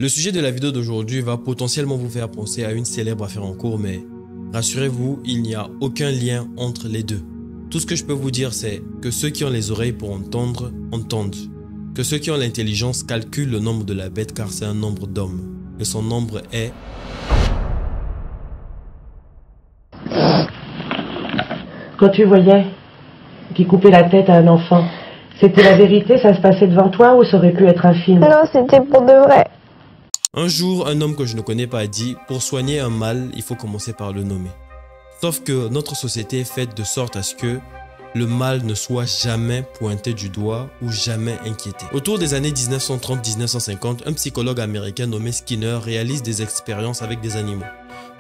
Le sujet de la vidéo d'aujourd'hui va potentiellement vous faire penser à une célèbre affaire en cours, mais rassurez-vous, il n'y a aucun lien entre les deux. Tout ce que je peux vous dire, c'est que ceux qui ont les oreilles pour entendre, entendent. Que ceux qui ont l'intelligence calculent le nombre de la bête car c'est un nombre d'hommes. Et son nombre est... Quand tu voyais qu'il coupait la tête à un enfant, c'était la vérité, ça se passait devant toi ou ça aurait pu être un film? Non, c'était pour de vrai. Un jour, un homme que je ne connais pas a dit « Pour soigner un mal, il faut commencer par le nommer ». Sauf que notre société est faite de sorte à ce que le mal ne soit jamais pointé du doigt ou jamais inquiété. Autour des années 1930-1950, un psychologue américain nommé Skinner réalise des expériences avec des animaux.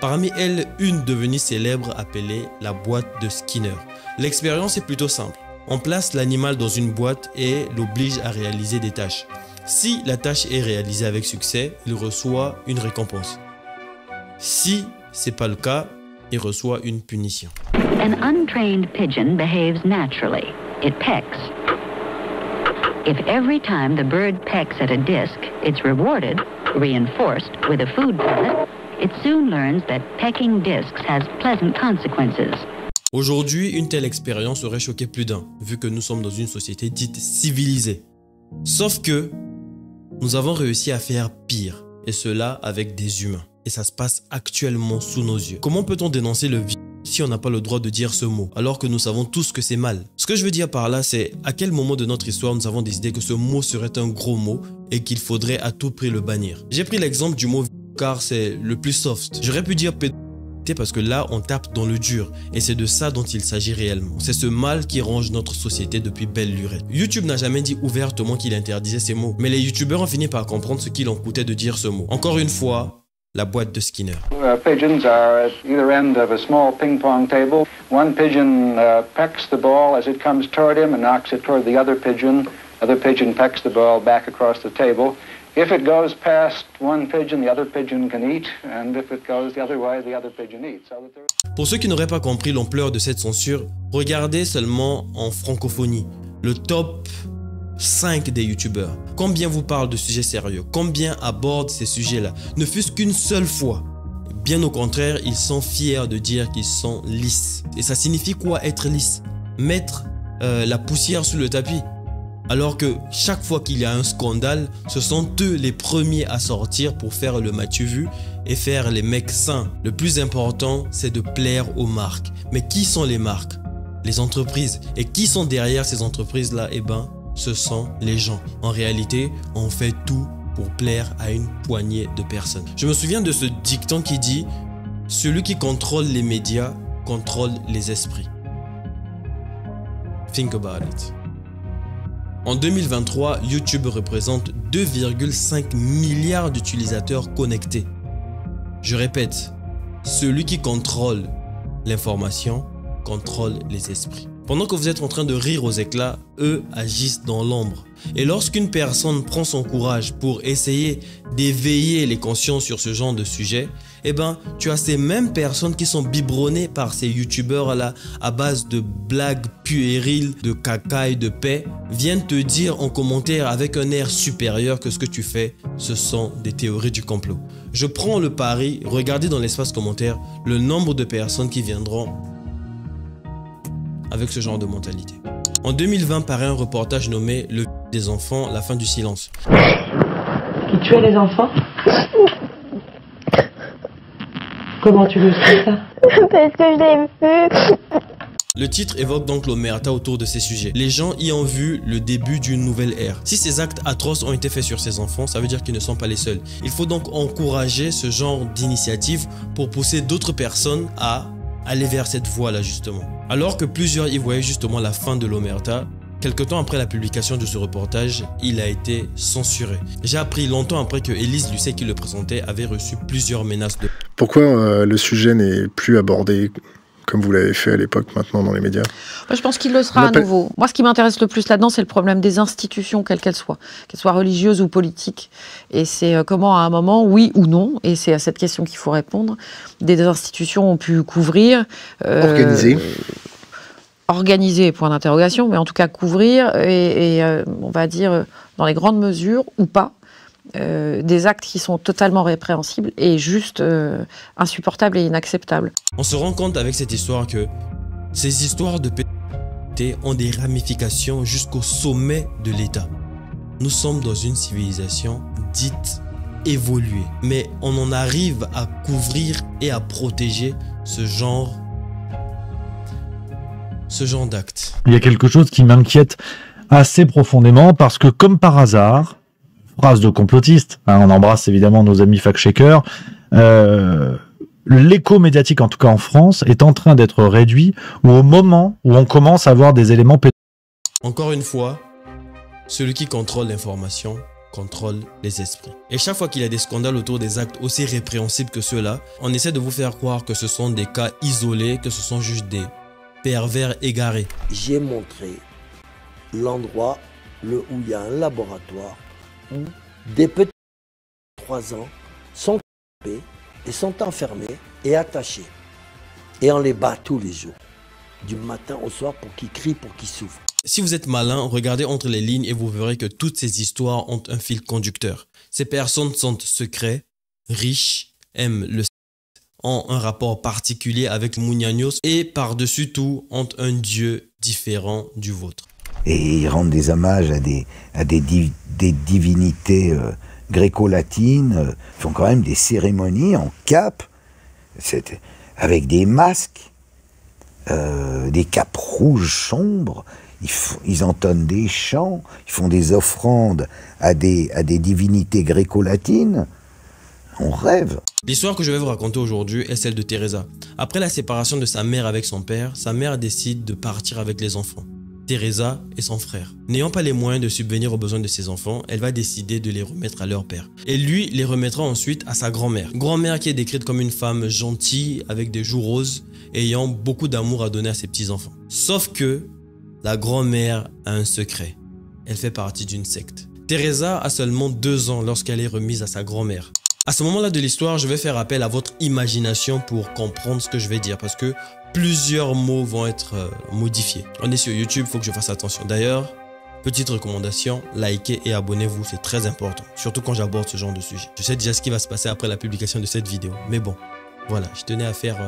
Parmi elles, une devenue célèbre appelée la boîte de Skinner. L'expérience est plutôt simple. On place l'animal dans une boîte et l'oblige à réaliser des tâches. Si la tâche est réalisée avec succès, il reçoit une récompense. Si ce n'est pas le cas, il reçoit une punition. An untrained pigeon behaves naturally. It pecks. If every time the bird pecks at a disc, it's rewarded, reinforced with a food pellet, it soon learns that pecking discs has pleasant consequences. Aujourd'hui, une telle expérience aurait choqué plus d'un, vu que nous sommes dans une société dite civilisée. Sauf que nous avons réussi à faire pire, et cela avec des humains. Et ça se passe actuellement sous nos yeux. Comment peut-on dénoncer le viol si on n'a pas le droit de dire ce mot, alors que nous savons tous que c'est mal? Ce que je veux dire par là, c'est à quel moment de notre histoire nous avons décidé que ce mot serait un gros mot et qu'il faudrait à tout prix le bannir. J'ai pris l'exemple du mot car c'est le plus soft. J'aurais pu dire parce que là on tape dans le dur et c'est de ça dont il s'agit réellement. C'est ce mal qui ronge notre société depuis belle lurette. YouTube n'a jamais dit ouvertement qu'il interdisait ces mots, mais les youtubeurs ont fini par comprendre ce qu'il en coûtait de dire ce mot. Encore une fois, la boîte de Skinner. Pigeons are at either end of a small ping-pong table. One pigeon pecks the ball as it comes toward him and knocks it toward the other pigeon. Other pigeon pecks the ball back across the table. If it goes past one pigeon, the other pigeon can eat, and if it goes the other way, the other pigeon eats. Pour ceux qui n'auraient pas compris l'ampleur de cette censure, regardez seulement en francophonie, le top 5 des youtubeurs. Combien vous parlent de sujets sérieux? Combien abordent ces sujets-là? Ne fût-ce qu'une seule fois. Bien au contraire, ils sont fiers de dire qu'ils sont lisses. Et ça signifie quoi être lisse? Mettre la poussière sous le tapis. Alors que chaque fois qu'il y a un scandale, ce sont eux les premiers à sortir pour faire le m'as-tu vu et faire les mecs sains. Le plus important, c'est de plaire aux marques. Mais qui sont les marques? Les entreprises. Et qui sont derrière ces entreprises-là? Eh ben, ce sont les gens. En réalité, on fait tout pour plaire à une poignée de personnes. Je me souviens de ce dicton qui dit « Celui qui contrôle les médias contrôle les esprits ». Think about it. En 2023, YouTube représente 2,5 milliards d'utilisateurs connectés. Je répète, celui qui contrôle l'information contrôle les esprits. Pendant que vous êtes en train de rire aux éclats, eux agissent dans l'ombre. Et lorsqu'une personne prend son courage pour essayer d'éveiller les consciences sur ce genre de sujet, eh ben, tu as ces mêmes personnes qui sont biberonnées par ces youtubeurs là à base de blagues puériles, de caca et de paix, viennent te dire en commentaire avec un air supérieur que ce que tu fais, ce sont des théories du complot. Je prends le pari, regardez dans l'espace commentaire le nombre de personnes qui viendront avec ce genre de mentalité. En 2020 paraît un reportage nommé « Le des enfants, la fin du silence ». Qui tuait les enfants? Comment tu le sais ça? Parce que je l'ai vu. Le titre évoque donc l'omerta autour de ces sujets. Les gens y ont vu le début d'une nouvelle ère. Si ces actes atroces ont été faits sur ces enfants, ça veut dire qu'ils ne sont pas les seuls. Il faut donc encourager ce genre d'initiative pour pousser d'autres personnes à aller vers cette voie-là justement. Alors que plusieurs y voyaient justement la fin de l'omerta, quelque temps après la publication de ce reportage, il a été censuré. J'ai appris longtemps après que Élise Lucet qui le présentait avait reçu plusieurs menaces de... Pourquoi le sujet n'est plus abordé comme vous l'avez fait à l'époque maintenant dans les médias? Je pense qu'il le sera à nouveau. Moi, ce qui m'intéresse le plus là-dedans, c'est le problème des institutions, quelles qu'elles soient religieuses ou politiques. Et c'est comment, à un moment, oui ou non, et c'est à cette question qu'il faut répondre, des institutions ont pu couvrir... Organiser, point d'interrogation, mais en tout cas couvrir, et on va dire, dans les grandes mesures, ou pas, des actes qui sont totalement répréhensibles et juste insupportables et inacceptables. On se rend compte avec cette histoire que ces histoires de pédophilie ont des ramifications jusqu'au sommet de l'État. Nous sommes dans une civilisation dite évoluée, mais on en arrive à couvrir et à protéger ce genre d'actes. Il y a quelque chose qui m'inquiète assez profondément parce que, comme par hasard, phrase de complotiste, hein, on embrasse évidemment nos amis fact-checkers, l'écho médiatique, en tout cas en France, est en train d'être réduit au moment où on commence à avoir des éléments pédophiles. Encore une fois, celui qui contrôle l'information contrôle les esprits. Et chaque fois qu'il y a des scandales autour des actes aussi répréhensibles que ceux-là, on essaie de vous faire croire que ce sont des cas isolés, que ce sont juste des pervers égarés. J'ai montré l'endroit où il y a un laboratoire où des petits de 3 ans sont coupés et sont enfermés et attachés. Et on les bat tous les jours, du matin au soir, pour qu'ils crient, pour qu'ils souffrent. Si vous êtes malin, regardez entre les lignes et vous verrez que toutes ces histoires ont un fil conducteur. Ces personnes sont secrets, riches, aiment le sexe, ont un rapport particulier avec Mounianos et par-dessus tout ont un dieu différent du vôtre. Et ils rendent des hommages à des divinités gréco-latines, font quand même des cérémonies en cape, avec des masques, des capes rouges sombres. Ils entonnent des chants, ils font des offrandes à des divinités gréco-latines. On rêve. L'histoire que je vais vous raconter aujourd'hui est celle de Teresa. Après la séparation de sa mère avec son père, sa mère décide de partir avec les enfants. Teresa et son frère. N'ayant pas les moyens de subvenir aux besoins de ses enfants, elle va décider de les remettre à leur père. Et lui les remettra ensuite à sa grand-mère. Grand-mère qui est décrite comme une femme gentille, avec des joues roses, ayant beaucoup d'amour à donner à ses petits-enfants. Sauf que la grand-mère a un secret. Elle fait partie d'une secte. Teresa a seulement 2 ans lorsqu'elle est remise à sa grand-mère. À ce moment-là de l'histoire, je vais faire appel à votre imagination pour comprendre ce que je vais dire parce que plusieurs mots vont être modifiés. On est sur YouTube, il faut que je fasse attention. D'ailleurs, petite recommandation, likez et abonnez-vous, c'est très important. Surtout quand j'aborde ce genre de sujet. Je sais déjà ce qui va se passer après la publication de cette vidéo. Mais bon, voilà, je tenais à faire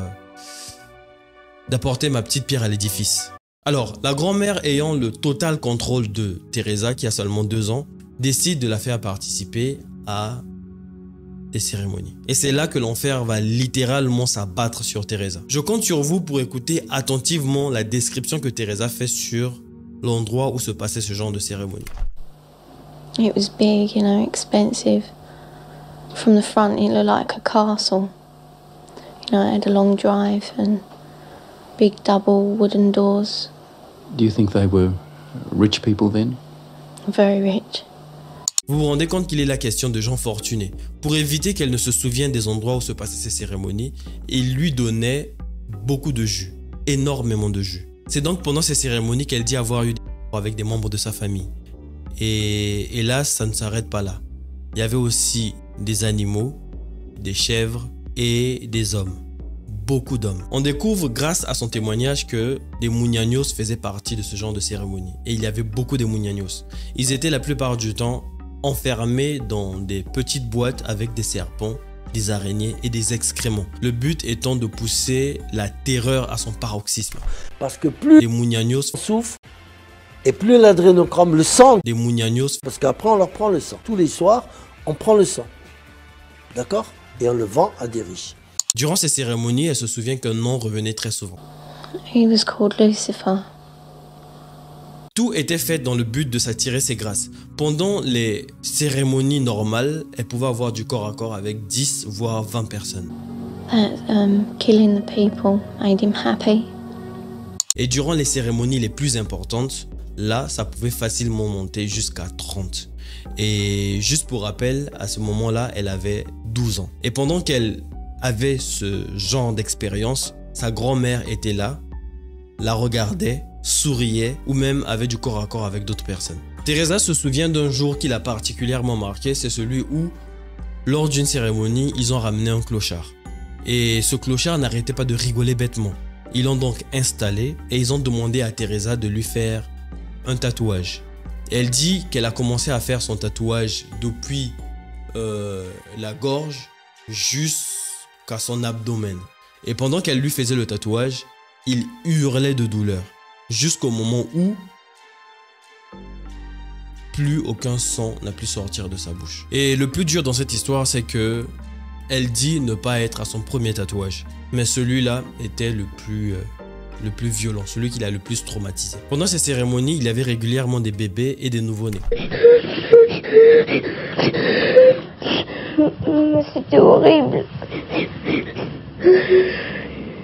d'apporter ma petite pierre à l'édifice. Alors, la grand-mère ayant le total contrôle de Teresa, qui a seulement 2 ans, décide de la faire participer à des cérémonies. Et c'est là que l'enfer va littéralement s'abattre sur Teresa. Je compte sur vous pour écouter attentivement la description que Teresa fait sur l'endroit où se passait ce genre de cérémonie. It was big, you know, expensive. From the front, it looked like a castle. You know, it had a long drive and big double wooden doors. Do you think they were rich people then? Very rich. Vous vous rendez compte qu'il est la question de gens fortunés. Pour éviter qu'elle ne se souvienne des endroits où se passaient ces cérémonies, il lui donnait beaucoup de jus, énormément de jus. C'est donc pendant ces cérémonies qu'elle dit avoir eu des rapports avec des membres de sa famille. Et hélas, ça ne s'arrête pas là. Il y avait aussi des animaux, des chèvres et des hommes. Beaucoup d'hommes. On découvre grâce à son témoignage que des Mounianos faisaient partie de ce genre de cérémonie. Et il y avait beaucoup de Mounianos. Ils étaient la plupart du temps enfermés dans des petites boîtes avec des serpents, des araignées et des excréments. Le but étant de pousser la terreur à son paroxysme. Parce que plus les Mounianos souffrent et plus l'adrénochrome, le sang, des Mounianos, parce qu'après on leur prend le sang. Tous les soirs, on prend le sang. D'accord? Et on le vend à des riches. Durant ces cérémonies, elle se souvient qu'un nom revenait très souvent. He was called Lucifer. Tout était fait dans le but de s'attirer ses grâces. Pendant les cérémonies normales, elle pouvait avoir du corps à corps avec 10 voire 20 personnes. Killing the people made him happy. Et durant les cérémonies les plus importantes, là, ça pouvait facilement monter jusqu'à 30. Et juste pour rappel, à ce moment-là, elle avait 12 ans. Et pendant qu'elle avait ce genre d'expérience, sa grand-mère était là, la regardait, souriait ou même avait du corps à corps avec d'autres personnes. Teresa se souvient d'un jour qui l'a particulièrement marqué, c'est celui où, lors d'une cérémonie, ils ont ramené un clochard. Et ce clochard n'arrêtait pas de rigoler bêtement. Ils l'ont donc installé et ils ont demandé à Teresa de lui faire un tatouage. Elle dit qu'elle a commencé à faire son tatouage depuis la gorge jusqu'à son abdomen. Et pendant qu'elle lui faisait le tatouage, il hurlait de douleur. Jusqu'au moment où plus aucun son n'a pu sortir de sa bouche. Et le plus dur dans cette histoire, c'est que elle dit ne pas être à son premier tatouage. Mais celui-là était le plus violent, celui qui l'a le plus traumatisé. Pendant ces cérémonies, il y avait régulièrement des bébés et des nouveau-nés. C'était horrible.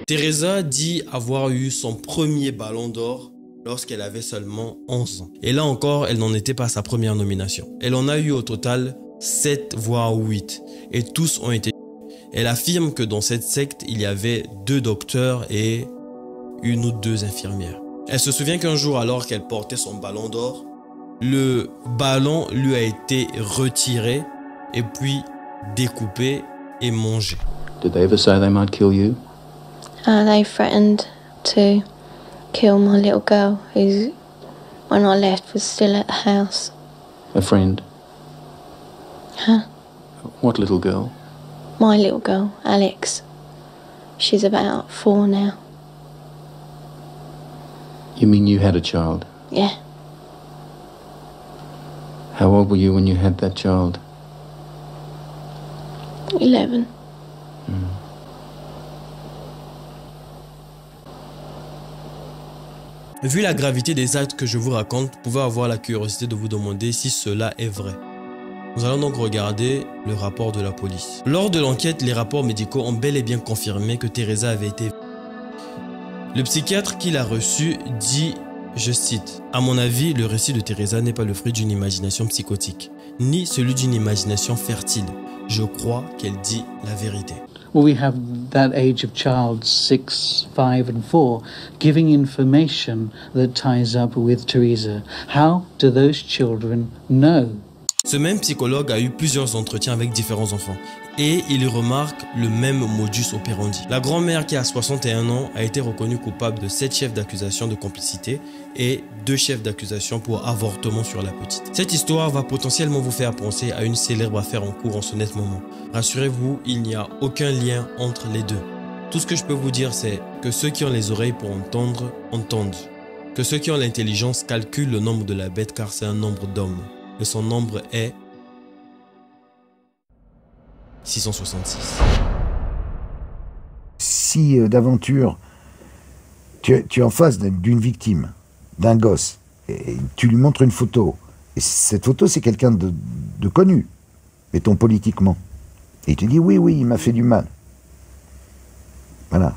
Teresa dit avoir eu son premier ballon d'or lorsqu'elle avait seulement 11 ans. Et là encore, elle n'en était pas à sa première nomination. Elle en a eu au total 7 voire 8 et tous ont été. Elle affirme que dans cette secte, il y avait 2 docteurs et 1 ou 2 infirmières. Elle se souvient qu'un jour, alors qu'elle portait son ballon d'or, le ballon lui a été retiré et puis découpé et mangé. Did they ever say they might kill you? They threatened to kill my little girl, who, when I left, was still at the house. A friend? Huh? What little girl? My little girl, Alex. She's about 4 now. You mean you had a child? Yeah. How old were you when you had that child? 11. Vu la gravité des actes que je vous raconte, vous pouvez avoir la curiosité de vous demander si cela est vrai. Nous allons donc regarder le rapport de la police. Lors de l'enquête, les rapports médicaux ont bel et bien confirmé que Teresa avait été... Le psychiatre qui l'a reçu dit, je cite, « À mon avis, le récit de Teresa n'est pas le fruit d'une imagination psychotique, ni celui d'une imagination fertile. Je crois qu'elle dit la vérité. » Well, we have that age of child, 6, 5 and 4, giving information that ties up with Teresa. How do those children know? Ce même psychologue a eu plusieurs entretiens avec différents enfants et il remarque le même modus operandi. La grand-mère qui a 61 ans a été reconnue coupable de 7 chefs d'accusation de complicité et 2 chefs d'accusation pour avortement sur la petite. Cette histoire va potentiellement vous faire penser à une célèbre affaire en cours en ce net moment. Rassurez-vous, il n'y a aucun lien entre les deux. Tout ce que je peux vous dire, c'est que ceux qui ont les oreilles pour entendre, entendent. Que ceux qui ont l'intelligence calculent le nombre de la bête car c'est un nombre d'hommes. Et son nombre est 666. Si d'aventure tu es en face d'une victime, d'un gosse, et tu lui montres une photo, et cette photo c'est quelqu'un de connu, mettons politiquement, et il te dit oui, il m'a fait du mal. Voilà.